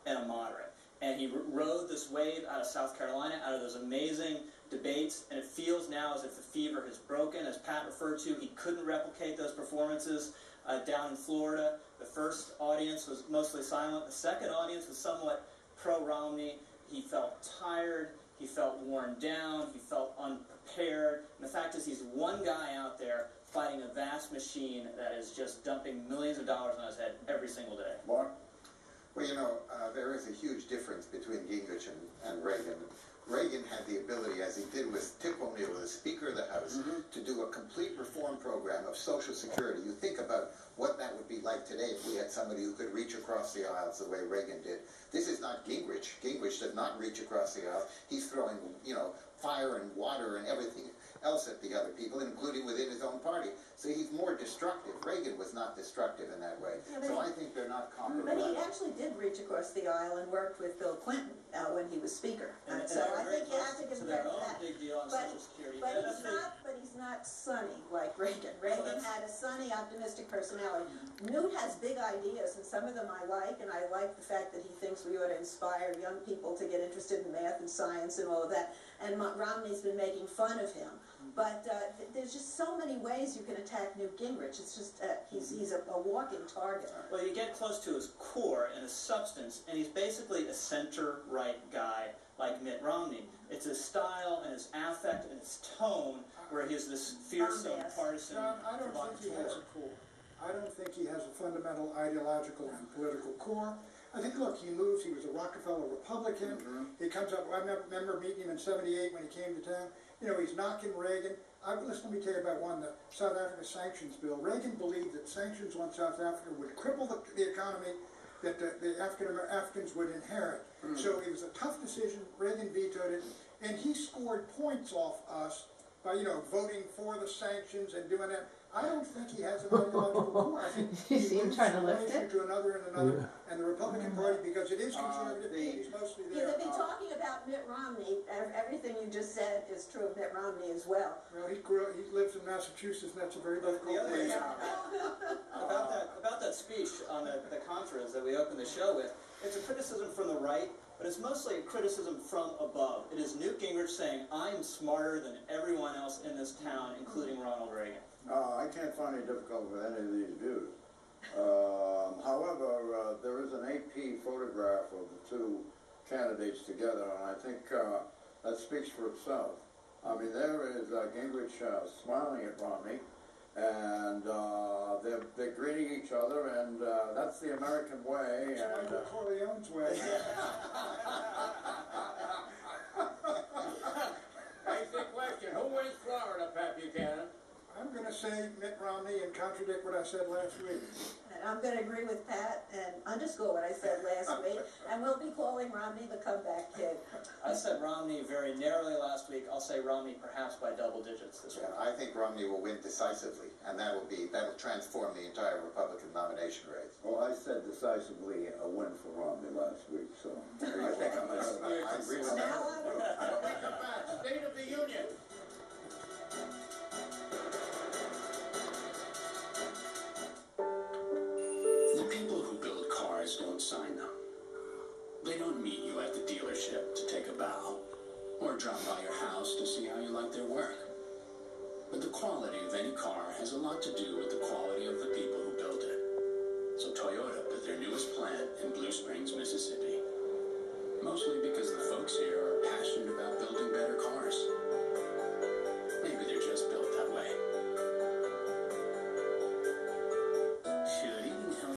and a moderate. And he rode this wave out of South Carolina, out of those amazing debates, and it feels now as if the fever has broken. As Pat referred to, he couldn't replicate those performances down in Florida. The first audience was mostly silent. The second audience was somewhat pro-Romney. He felt tired. He felt worn down. He felt unprepared. And the fact is, he's one guy out there fighting a vast machine that is just dumping millions of dollars on his head every single day. Mark? Well, you know, there is a huge difference between Gingrich and Reagan. Reagan had the ability, as he did with Tip O'Neill, the Speaker of the House, to do a complete reform program of Social Security. You think about what that would be like today if we had somebody who could reach across the aisles the way Reagan did. This is not Gingrich. Gingrich does not reach across the aisle. He's throwing, you know, fire and water and everything else at the other people, including within his own party. So he's more destructive. Reagan was not destructive in that way. Yeah, so I think they're not comparable. But he actually did reach across the aisle and worked with Bill Clinton when he was Speaker. And so I think you have to give him credit for that. Big deal on Social Security. But he's not sunny like Reagan. Reagan had a sunny, optimistic personality. Newt has big ideas, and some of them I like, and I like the fact that he thinks we ought to inspire young people to get interested in math and science and all of that. And Romney's been making fun of him. But there's just so many ways you can attack Newt Gingrich. It's just, he's a walking target. Well, you get close to his core and his substance, and he's basically a center-right guy like Mitt Romney. It's his style and his affect and his tone where he has this fearsome partisan I don't think he has a core. I don't think he has a fundamental ideological and political core. I think, look, he moves. He was a Rockefeller Republican. He comes up. I remember meeting him in '78 when he came to town. You know, he's knocking Reagan. Listen, let me tell you about the South Africa sanctions bill. Reagan believed that sanctions on South Africa would cripple the economy that the Africans would inherit. So it was a tough decision. Reagan vetoed it, and he scored points off us by, you know, voting for the sanctions and doing that. I don't think he has an ideological core. I think you see him trying to lift it to another and another, and the Republican Party, because it is conservative, he's mostly there. You'll be talking about Mitt Romney. Everything you just said is true of Mitt Romney as well. Well, he lives in Massachusetts, and that's a very difficult place. About that speech on the contras that we opened the show with, it's a criticism from the right, but it's mostly a criticism from above. It is Newt Gingrich saying, I'm smarter than everyone else in this town, including Ronald Reagan. I can't find any difficulty with any of these views. However, there is an AP photograph of the two candidates together, and I think that speaks for itself. I mean, there is Gingrich smiling at Romney, and they're greeting each other, and that's the American way. It's like Corleone's way. Basic question: who wins Florida, Pat Buchanan? I'm going to say Mitt Romney and contradict what I said last week. And I'm going to agree with Pat and underscore what I said last week. And we'll be calling Romney the comeback kid. I said Romney very narrowly last week. I'll say Romney perhaps by double digits this week. I think Romney will win decisively, and that will transform the entire Republican nomination race. Well, I said decisively a win for Romney last week, so I think I agree with that. Welcome back. State of the Union. Don't sign them. They don't meet you at the dealership to take a bow or drop by your house to see how you like their work. But the quality of any car has a lot to do with the quality of the people who build it. So Toyota put their newest plant in Blue Springs, Mississippi. Mostly because the folks here are passionate about building better cars.